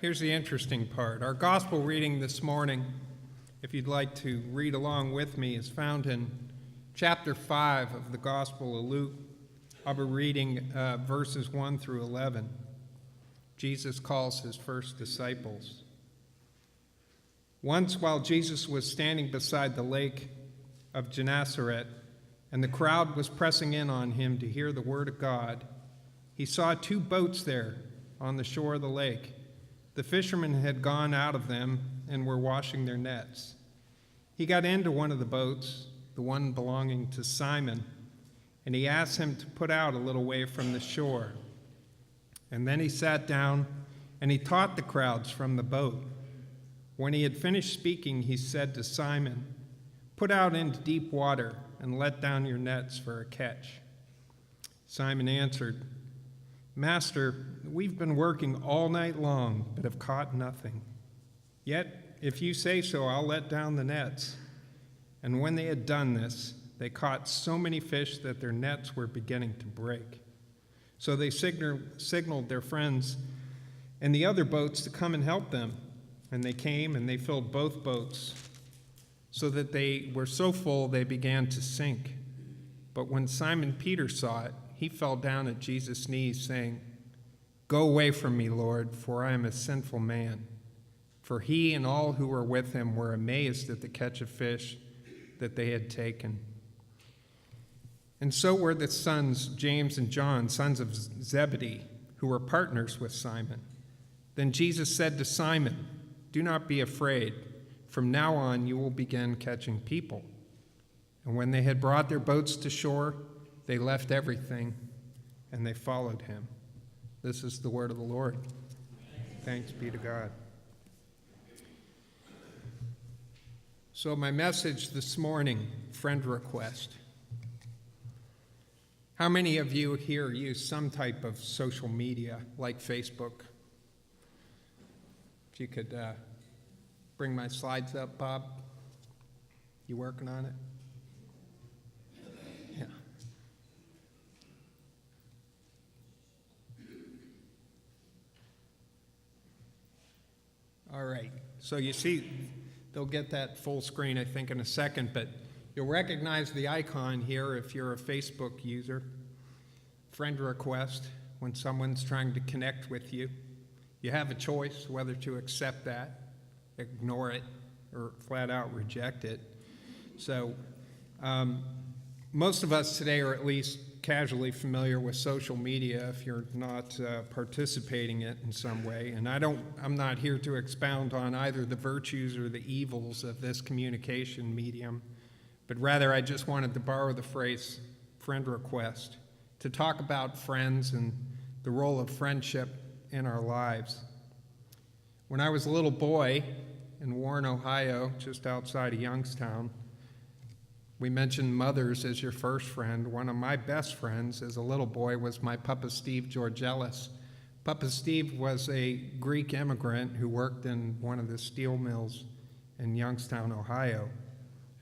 Here's the interesting part. Our gospel reading this morning, if you'd like to read along with me, is found in chapter 5 of the Gospel of Luke. I'll be reading verses 1 through 11. Jesus calls his first disciples. Once, while Jesus was standing beside the lake of Gennesaret, and the crowd was pressing in on him to hear the word of God, he saw 2 boats there on the shore of the lake. The fishermen had gone out of them and were washing their nets. He got into one of the boats, the one belonging to Simon, and he asked him to put out a little way from the shore. And then he sat down and he taught the crowds from the boat. When he had finished speaking, he said to Simon, "Put out into deep water and let down your nets for a catch." Simon answered, "Master, we've been working all night long, but have caught nothing. Yet, if you say so, I'll let down the nets." And when they had done this, they caught so many fish that their nets were beginning to break. So they signaled their friends in the other boats to come and help them. And they came and they filled both boats, so that they were so full they began to sink. But when Simon Peter saw it, he fell down at Jesus' knees, saying, "Go away from me, Lord, for I am a sinful man." For he and all who were with him were amazed at the catch of fish that they had taken. And so were the sons James and John, sons of Zebedee, who were partners with Simon. Then Jesus said to Simon, "Do not be afraid. From now on you will begin catching people." And when they had brought their boats to shore, they left everything and they followed him. This is the word of the Lord. Thanks be to God. So my message this morning, friend request. How many of you here use some type of social media like Facebook? If you could bring my slides up, Bob. You working on it? Yeah. All right. So you see, they'll get that full screen, I think, in a second, but you'll recognize the icon here if you're a Facebook user. Friend request, when someone's trying to connect with you. You have a choice whether to accept that, ignore it, or flat out reject it. So most of us today are at least casually familiar with social media if you're not participating in it in some way. And I'm not here to expound on either the virtues or the evils of this communication medium, but rather I just wanted to borrow the phrase friend request to talk about friends and the role of friendship in our lives. When I was a little boy in Warren, Ohio, just outside of Youngstown, we mentioned mothers as your first friend. One of my best friends as a little boy was my Papa Steve Georgelis. Papa Steve was a Greek immigrant who worked in one of the steel mills in Youngstown, Ohio.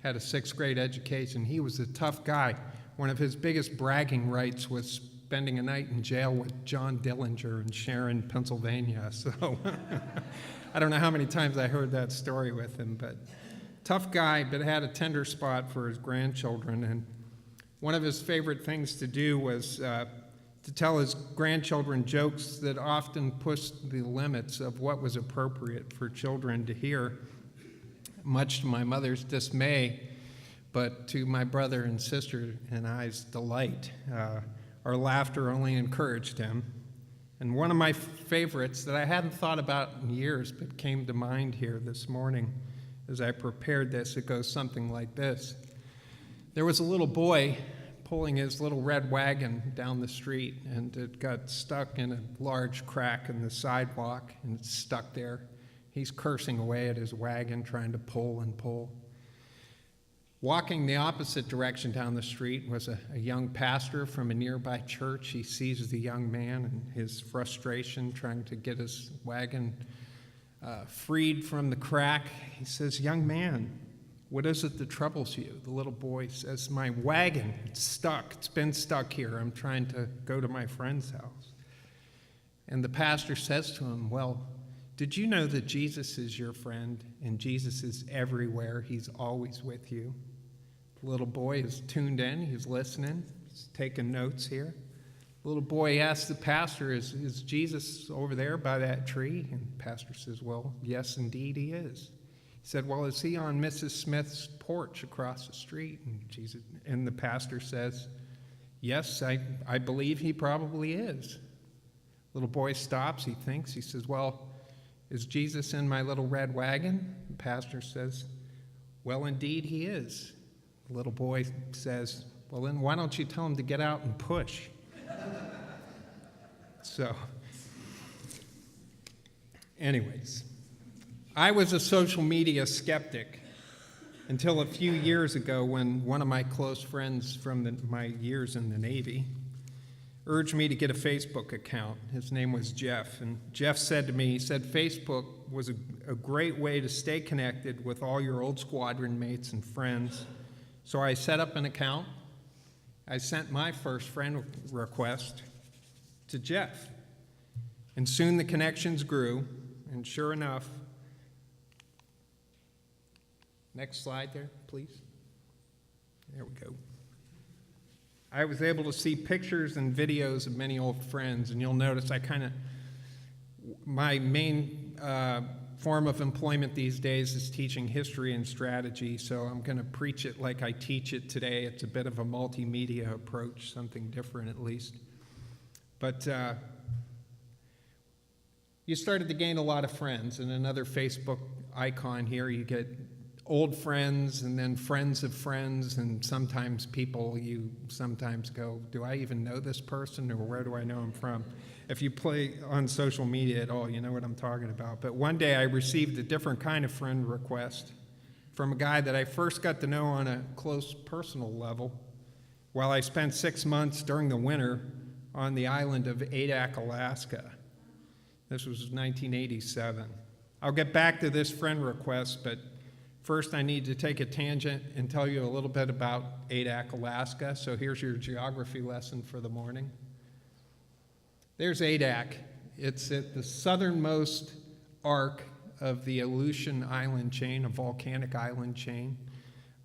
Had a 6th grade education. He was a tough guy. One of his biggest bragging rights was spending a night in jail with John Dillinger in Sharon, Pennsylvania. So I don't know how many times I heard that story with him, but tough guy, but had a tender spot for his grandchildren. And one of his favorite things to do was to tell his grandchildren jokes that often pushed the limits of what was appropriate for children to hear, much to my mother's dismay, but to my brother and sister and I's delight. Our laughter only encouraged him. And one of my favorites that I hadn't thought about in years but came to mind here this morning as I prepared this, it goes something like this. There was a little boy pulling his little red wagon down the street, and it got stuck in a large crack in the sidewalk, and it's stuck there. He's cursing away at his wagon, trying to pull and pull. Walking the opposite direction down the street was a young pastor from a nearby church. He sees the young man and his frustration trying to get his wagon freed from the crack. He says, "Young man, what is it that troubles you?" The little boy says, "My wagon, it's stuck. It's been stuck here. I'm trying to go to my friend's house." And the pastor says to him, "Well, did you know that Jesus is your friend and Jesus is everywhere? He's always with you. The little boy is tuned in. He's listening. He's taking notes here. The little boy asked the pastor, is Jesus over there by that tree? And the pastor says, well, yes, indeed he is. He said, well, is he on Mrs. Smith's porch across the street? And the pastor says, yes, I believe he probably is. Little boy stops, he thinks, he says, well, is Jesus in my little red wagon? The pastor says, well, indeed he is. The little boy says, well, then why don't you tell him to get out and push? So, anyways, I was a social media skeptic until a few years ago when one of my close friends from my years in the Navy urged me to get a Facebook account. His name was Jeff, and Jeff said to me, he said, Facebook was a great way to stay connected with all your old squadron mates and friends. So I set up an account. I sent my first friend request to Jeff, and soon the connections grew, and sure enough, next slide there, please. There we go. I was able to see pictures and videos of many old friends, and you'll notice my main form of employment these days is teaching history and strategy, so I'm going to preach it like I teach it today. It's a bit of a multimedia approach, something different at least. But you started to gain a lot of friends, and another Facebook icon here, you get old friends and then friends of friends, and sometimes people you sometimes go, do I even know this person, or where do I know him from? If you play on social media at all, you know what I'm talking about. But one day I received a different kind of friend request from a guy that I first got to know on a close personal level while I spent 6 months during the winter on the island of Adak, Alaska. This was 1987. I'll get back to this friend request, but first I need to take a tangent and tell you a little bit about Adak, Alaska. So here's your geography lesson for the morning. There's Adak. It's at the southernmost arc of the Aleutian Island chain, a volcanic island chain.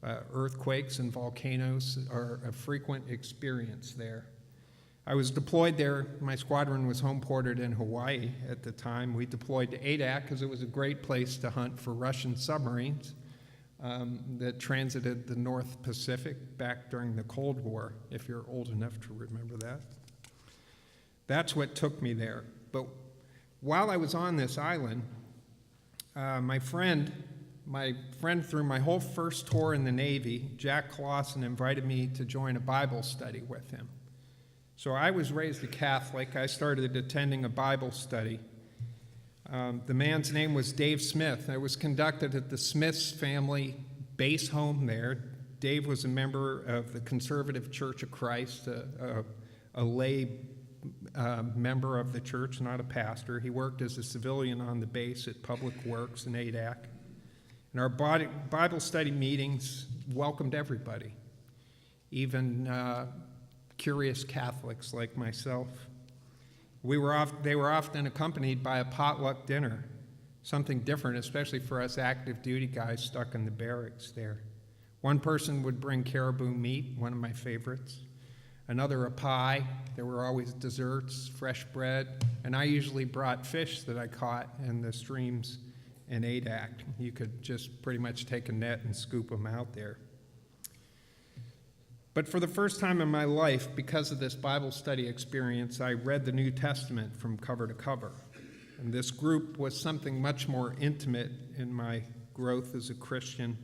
Earthquakes and volcanoes are a frequent experience there. I was deployed there. My squadron was home ported in Hawaii at the time. We deployed to Adak because it was a great place to hunt for Russian submarines that transited the North Pacific back during the Cold War, if you're old enough to remember that. That's what took me there. But while I was on this island, my friend through my whole first tour in the Navy, Jack Clausen, invited me to join a Bible study with him. So I was raised a Catholic. I started attending a Bible study. The man's name was Dave Smith. It was conducted at the Smith's family base home there. Dave was a member of the Conservative Church of Christ, a lay member of the church, not a pastor. He worked as a civilian on the base at Public Works in Adak. And our Bible study meetings welcomed everybody, even curious Catholics like myself. They were often accompanied by a potluck dinner, something different, especially for us active duty guys stuck in the barracks there. One person would bring caribou meat, one of my favorites, another a pie. There were always desserts, fresh bread, and I usually brought fish that I caught in the streams in Adak. You could just pretty much take a net and scoop them out there. But for the first time in my life, because of this Bible study experience, I read the New Testament from cover to cover. And this group was something much more intimate in my growth as a Christian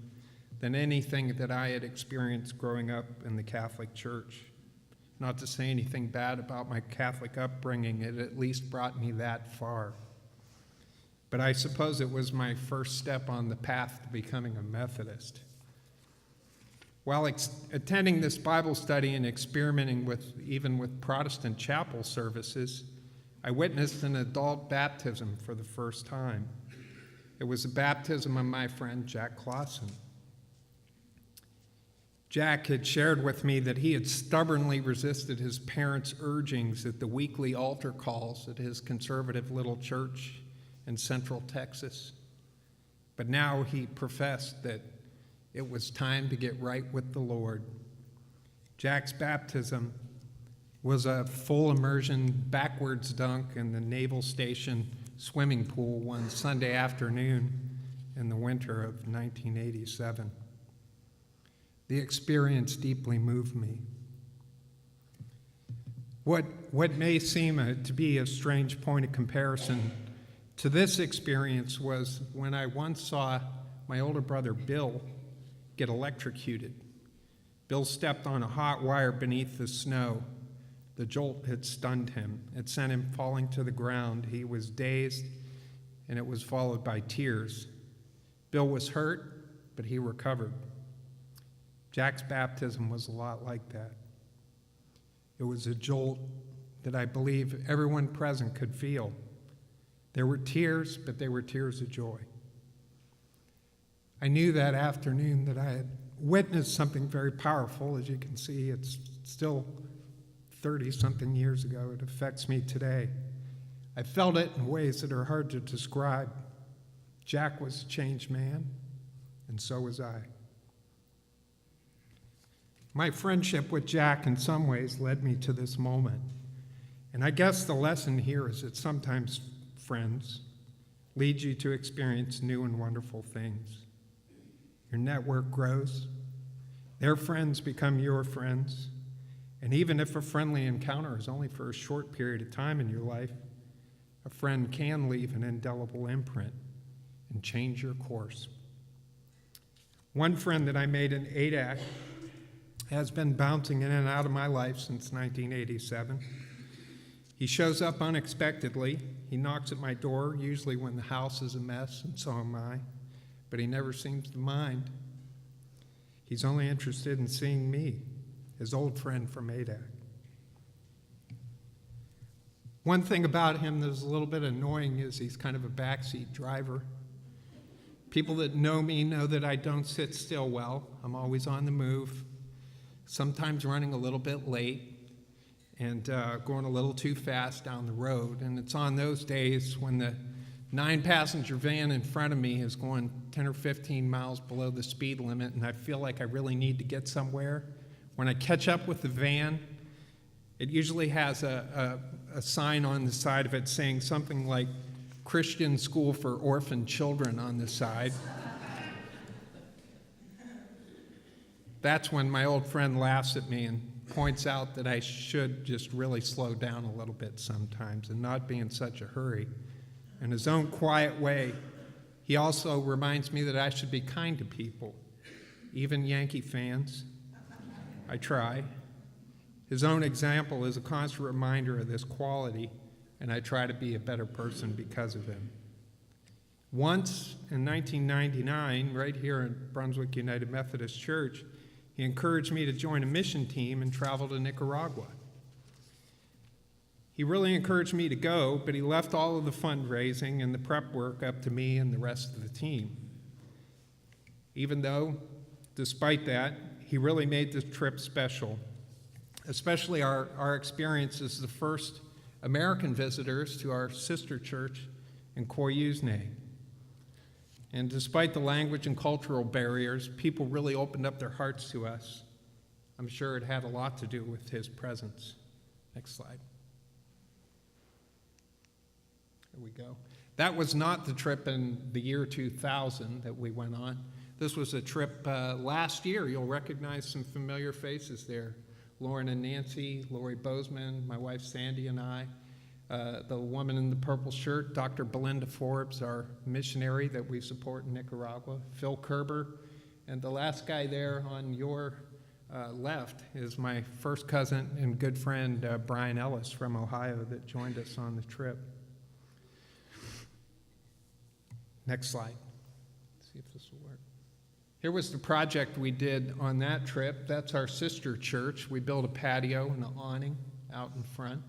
than anything that I had experienced growing up in the Catholic Church. Not to say anything bad about my Catholic upbringing, it at least brought me that far. But I suppose it was my first step on the path to becoming a Methodist. While attending this Bible study and experimenting even with Protestant chapel services, I witnessed an adult baptism for the first time. It was the baptism of my friend Jack Clausen. Jack had shared with me that he had stubbornly resisted his parents' urgings at the weekly altar calls at his conservative little church in Central Texas. But now he professed that it was time to get right with the Lord. Jack's baptism was a full immersion backwards dunk in the Naval Station swimming pool one Sunday afternoon in the winter of 1987. The experience deeply moved me. What may seem to be a strange point of comparison to this experience was when I once saw my older brother Bill get electrocuted. Bill stepped on a hot wire beneath the snow. The jolt had stunned him. It sent him falling to the ground. He was dazed, and it was followed by tears. Bill was hurt, but he recovered. Jack's baptism was a lot like that. It was a jolt that I believe everyone present could feel. There were tears, but they were tears of joy. I knew that afternoon that I had witnessed something very powerful. As you can see, it's still 30-something years ago. It affects me today. I felt it in ways that are hard to describe. Jack was a changed man, and so was I. My friendship with Jack in some ways led me to this moment. And I guess the lesson here is that sometimes friends lead you to experience new and wonderful things. Your network grows. Their friends become your friends. And even if a friendly encounter is only for a short period of time in your life, a friend can leave an indelible imprint and change your course. One friend that I made in ADAC has been bouncing in and out of my life since 1987. He shows up unexpectedly. He knocks at my door, usually when the house is a mess, and so am I, but he never seems to mind. He's only interested in seeing me, his old friend from ADAC. One thing about him that's a little bit annoying is he's kind of a backseat driver. People that know me know that I don't sit still well. I'm always on the move, sometimes running a little bit late and going a little too fast down the road. And it's on those days when the 9-passenger van in front of me is going 10 or 15 miles below the speed limit, and I feel like I really need to get somewhere. When I catch up with the van, it usually has a sign on the side of it saying something like Christian School for Orphan Children on the side. That's when my old friend laughs at me and points out that I should just really slow down a little bit sometimes and not be in such a hurry. In his own quiet way, he also reminds me that I should be kind to people, even Yankee fans. I try. His own example is a constant reminder of this quality, and I try to be a better person because of him. Once, in 1999, right here at Brunswick United Methodist Church, he encouraged me to join a mission team and travel to Nicaragua. He really encouraged me to go, but he left all of the fundraising and the prep work up to me and the rest of the team. Even though, despite that, he really made this trip special, especially our experience as the first American visitors to our sister church in Koyuzne. And despite the language and cultural barriers, people really opened up their hearts to us. I'm sure it had a lot to do with his presence. Next slide. There we go. That was not the trip in the year 2000 that we went on. This was a trip last year. You'll recognize some familiar faces there. Lauren and Nancy, Lori Bozeman, my wife Sandy and I. The woman in the purple shirt, Dr. Belinda Forbes, our missionary that we support in Nicaragua, Phil Kerber, and the last guy there on your left is my first cousin and good friend, Brian Ellis from Ohio, that joined us on the trip. Next slide. Let's see if this will work. Here was the project we did on that trip. That's our sister church. We built a patio and an awning out in front.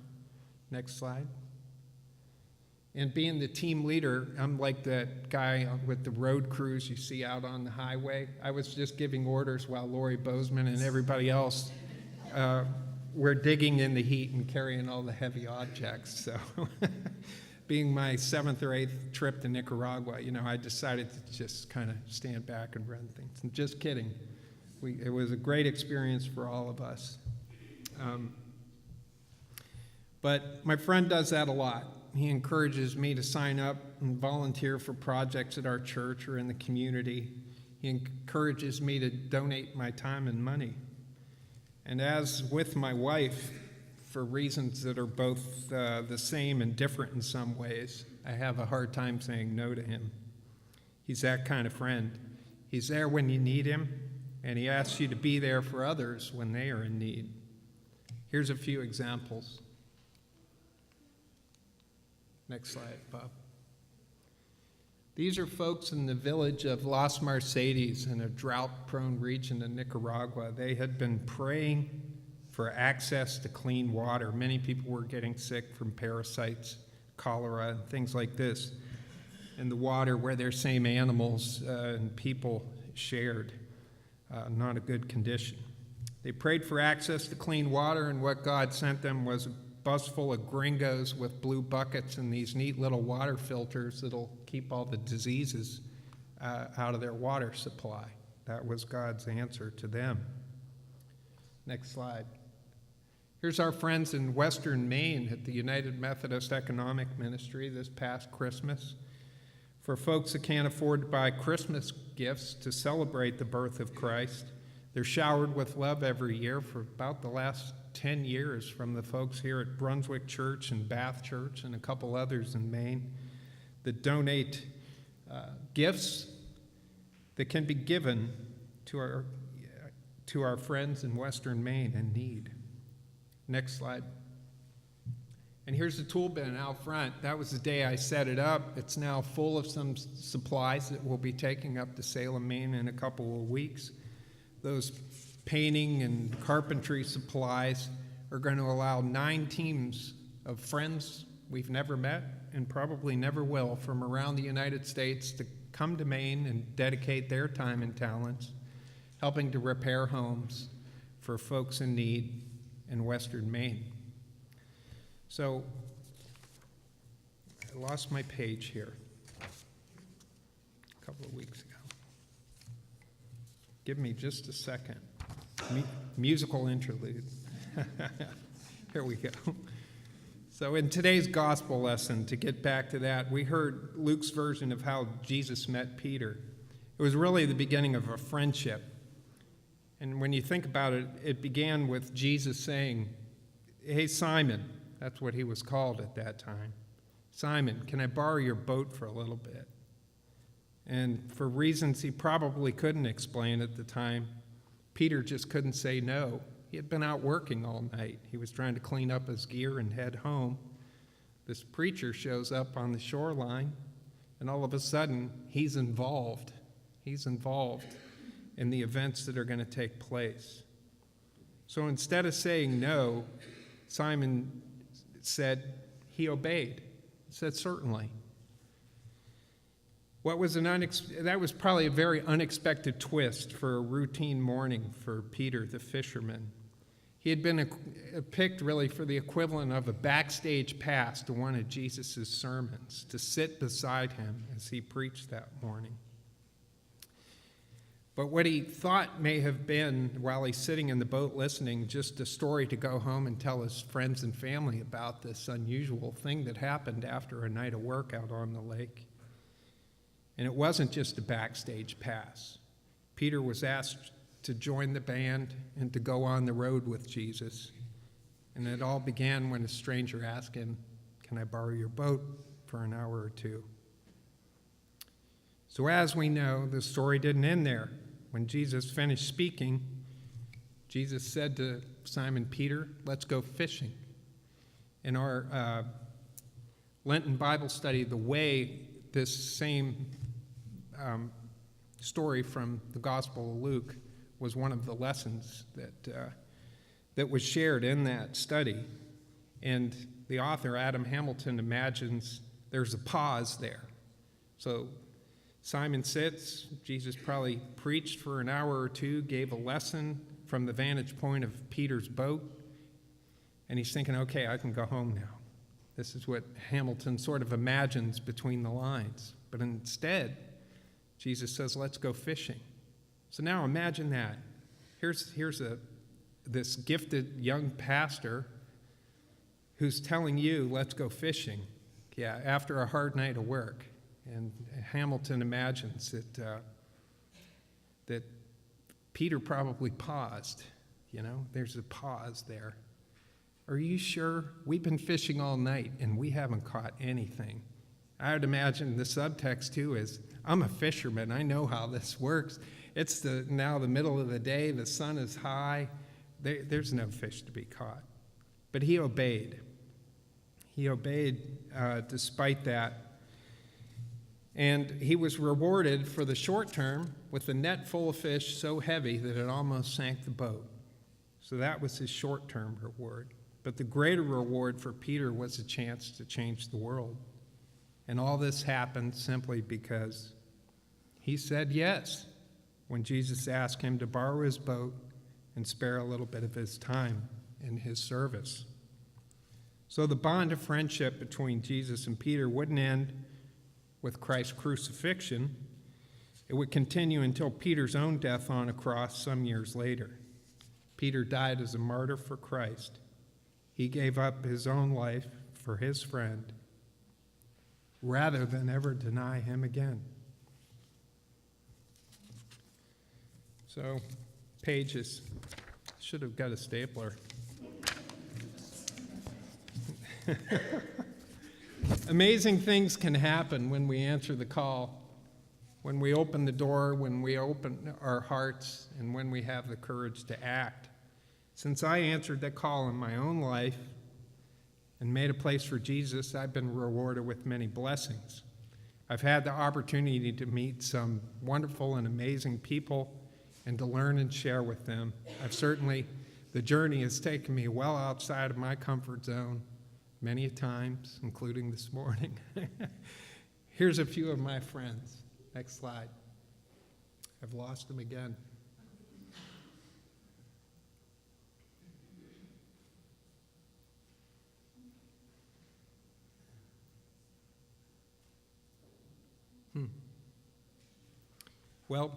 Next slide. And being the team leader, I'm like that guy with the road crews you see out on the highway. I was just giving orders while Lori Bozeman and everybody else were digging in the heat and carrying all the heavy objects. So being my 7th or 8th trip to Nicaragua, I decided to just kind of stand back and run things. And just kidding. It was a great experience for all of us. But my friend does that a lot. He encourages me to sign up and volunteer for projects at our church or in the community. He encourages me to donate my time and money. And as with my wife, for reasons that are both the same and different in some ways, I have a hard time saying no to him. He's that kind of friend. He's there when you need him, and he asks you to be there for others when they are in need. Here's a few examples. Next slide, Bob. These are folks in the village of Las Mercedes in a drought-prone region in Nicaragua. They had been praying for access to clean water. Many people were getting sick from parasites, cholera, and things like this in the water where their same animals and people shared. Not a good condition. They prayed for access to clean water, and what God sent them was a bus full of gringos with blue buckets and these neat little water filters that'll keep all the diseases out of their water supply. That was God's answer to them. Next slide. Here's our friends in Western Maine at the United Methodist Economic Ministry this past Christmas. For folks that can't afford to buy Christmas gifts to celebrate the birth of Christ, they're showered with love every year for about the last 10 years from the folks here at Brunswick Church and Bath Church and a couple others in Maine that donate gifts that can be given to our friends in Western Maine in need. Next slide. And here's the tool bin out front. That was the day I set it up. It's now full of some supplies that we'll be taking up to Salem, Maine in a couple of weeks. Those painting and carpentry supplies are going to allow 9 teams of friends we've never met and probably never will from around the United States to come to Maine and dedicate their time and talents helping to repair homes for folks in need in Western Maine. So, I lost my page here a couple of weeks ago. Give me just a second. Musical interlude. Here we go. So in today's gospel lesson, to get back to that, we heard Luke's version of how Jesus met Peter. It was really the beginning of a friendship. And when you think about it, it began with Jesus saying, "Hey, Simon," that's what he was called at that time. "Simon, can I borrow your boat for a little bit?" And for reasons he probably couldn't explain at the time, Peter just couldn't say no. He had been out working all night. He was trying to clean up his gear and head home. This preacher shows up on the shoreline, and all of a sudden, he's involved. He's involved in the events that are going to take place. So instead of saying no, Simon said he obeyed. He said, "Certainly." That was probably a very unexpected twist for a routine morning for Peter the fisherman. He had been picked really for the equivalent of a backstage pass to one of Jesus' sermons, to sit beside him as he preached that morning. But what he thought may have been, while he's sitting in the boat listening, just a story to go home and tell his friends and family about this unusual thing that happened after a night of work out on the lake. And it wasn't just a backstage pass. Peter was asked to join the band and to go on the road with Jesus. And it all began when a stranger asked him, "Can I borrow your boat for an hour or two?" So as we know, the story didn't end there. When Jesus finished speaking, Jesus said to Simon Peter, "Let's go fishing." In our Lenten Bible study, the way this same story from the Gospel of Luke was one of the lessons that was shared in that study. And the author, Adam Hamilton, imagines there's a pause there. So Simon sits. Jesus probably preached for an hour or two, gave a lesson from the vantage point of Peter's boat. And he's thinking, okay, I can go home now. This is what Hamilton sort of imagines between the lines. But instead, Jesus says, let's go fishing. So now imagine that. Here's this gifted young pastor who's telling you, let's go fishing, after a hard night of work. And Hamilton imagines that Peter probably paused. There's a pause there. Are you sure? We've been fishing all night and we haven't caught anything. I would imagine the subtext too is, I'm a fisherman. I know how this works. It's now the middle of the day. The sun is high. There's no fish to be caught. But he obeyed. He obeyed despite that. And he was rewarded for the short term with a net full of fish so heavy that it almost sank the boat. So that was his short-term reward. But the greater reward for Peter was a chance to change the world. And all this happened simply because he said yes when Jesus asked him to borrow his boat and spare a little bit of his time in his service. So the bond of friendship between Jesus and Peter wouldn't end with Christ's crucifixion. It would continue until Peter's own death on a cross some years later. Peter died as a martyr for Christ. He gave up his own life for his friend rather than ever deny him again. So, pages. Should have got a stapler. Amazing things can happen when we answer the call, when we open the door, when we open our hearts, and when we have the courage to act. Since I answered that call in my own life and made a place for Jesus, I've been rewarded with many blessings. I've had the opportunity to meet some wonderful and amazing people and to learn and share with them. The journey has taken me well outside of my comfort zone many times, including this morning. Here's a few of my friends. Next slide. I've lost them again. Well,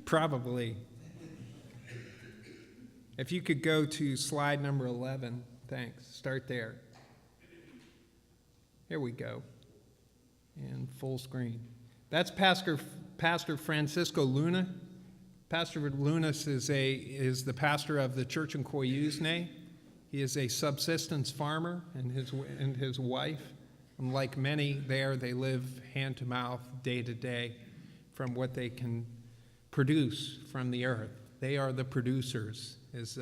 probably. If you could go to slide number 11, thanks. Start there. Here we go. And full screen. That's Pastor Francisco Luna. Pastor Lunas is the pastor of the church in Coyusne. He is a subsistence farmer, and his wife. And like many there, they live hand to mouth, day to day, from what they can produce from the earth. They are the producers, is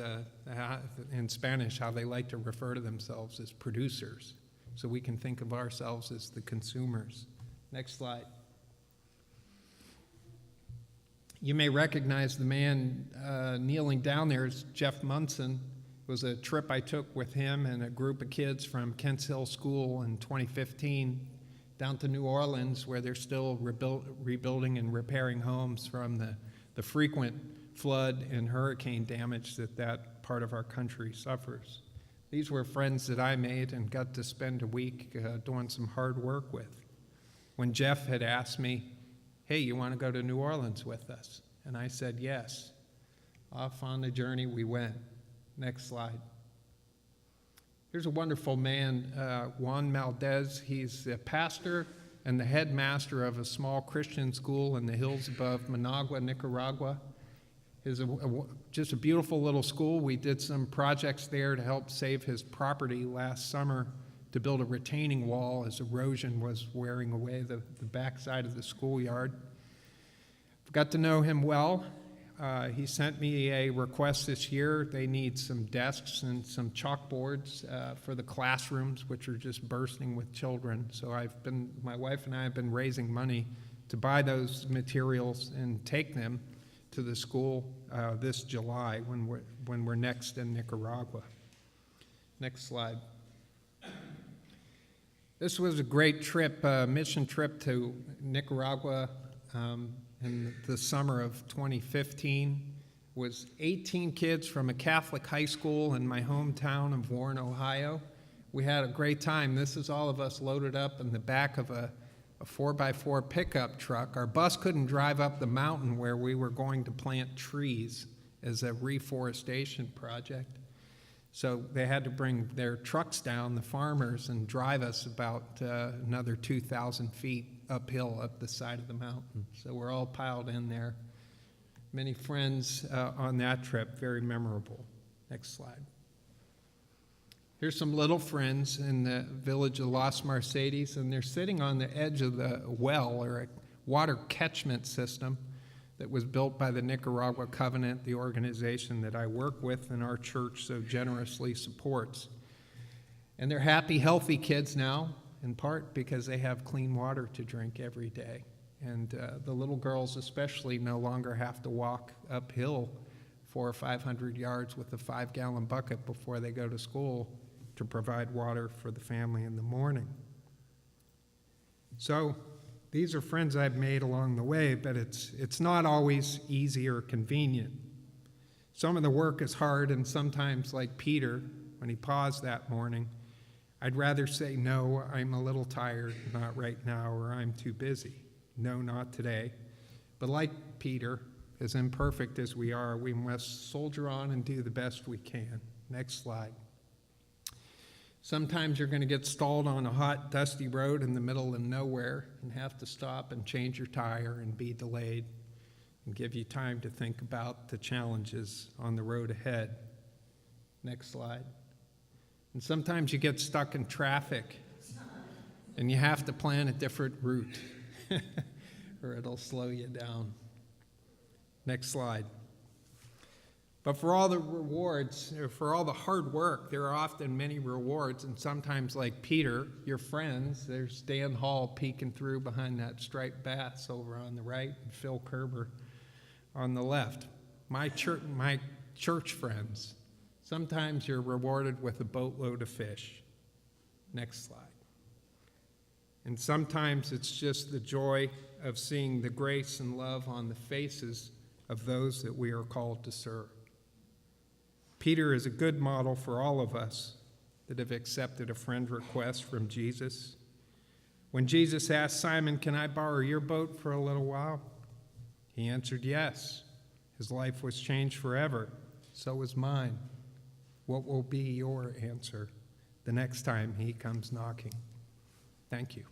in Spanish how they like to refer to themselves as producers. So we can think of ourselves as the consumers. Next slide. You may recognize the man kneeling down there is Jeff Munson. It was a trip I took with him and a group of kids from Kents Hill School in 2015 down to New Orleans, where they're still rebuilding and repairing homes from the frequent flood and hurricane damage that part of our country suffers. These were friends that I made and got to spend a week doing some hard work with. When Jeff had asked me, hey, you want to go to New Orleans with us? And I said yes. Off on the journey we went. Next slide. Here's a wonderful man, Juan Maldez. He's a pastor and the headmaster of a small Christian school in the hills above Managua, Nicaragua. It's just a beautiful little school. We did some projects there to help save his property last summer to build a retaining wall as erosion was wearing away the backside of the schoolyard. Got to know him well. He sent me a request this year. They need some desks and some chalkboards for the classrooms, which are just bursting with children. So my wife and I have been raising money to buy those materials and take them to the school this July when we're next in Nicaragua. Next slide. This was a great trip, mission trip to Nicaragua in the summer of 2015. It was 18 kids from a Catholic high school in my hometown of Warren, Ohio. We had a great time. This is all of us loaded up in the back of a 4x4 pickup truck. Our bus couldn't drive up the mountain where we were going to plant trees as a reforestation project. So they had to bring their trucks down, the farmers, and drive us about another 2,000 feet uphill up the side of the mountain. So we're all piled in there. Many friends on that trip, very memorable. Next slide. Here's some little friends in the village of Las Mercedes, and they're sitting on the edge of the well, or a water catchment system that was built by the Nicaragua Covenant, the organization that I work with and our church so generously supports. And they're happy, healthy kids now, in part because they have clean water to drink every day. And the little girls especially no longer have to walk uphill 400 or 500 yards with a 5-gallon bucket before they go to school to provide water for the family in the morning. So these are friends I've made along the way, but it's not always easy or convenient. Some of the work is hard, and sometimes, like Peter, when he paused that morning, I'd rather say, no, I'm a little tired, not right now, or I'm too busy. No, not today. But like Peter, as imperfect as we are, we must soldier on and do the best we can. Next slide. Sometimes you're going to get stalled on a hot, dusty road in the middle of nowhere and have to stop and change your tire and be delayed and give you time to think about the challenges on the road ahead. Next slide. And sometimes you get stuck in traffic and you have to plan a different route or it'll slow you down. Next slide. But for all the rewards, or for all the hard work, there are often many rewards, and sometimes, like Peter, your friends, there's Dan Hall peeking through behind that striped bass over on the right, and Phil Kerber on the left. My church friends, sometimes you're rewarded with a boatload of fish. Next slide. And sometimes it's just the joy of seeing the grace and love on the faces of those that we are called to serve. Peter is a good model for all of us that have accepted a friend request from Jesus. When Jesus asked Simon, "Can I borrow your boat for a little while?" he answered yes. His life was changed forever. So was mine. What will be your answer the next time he comes knocking? Thank you.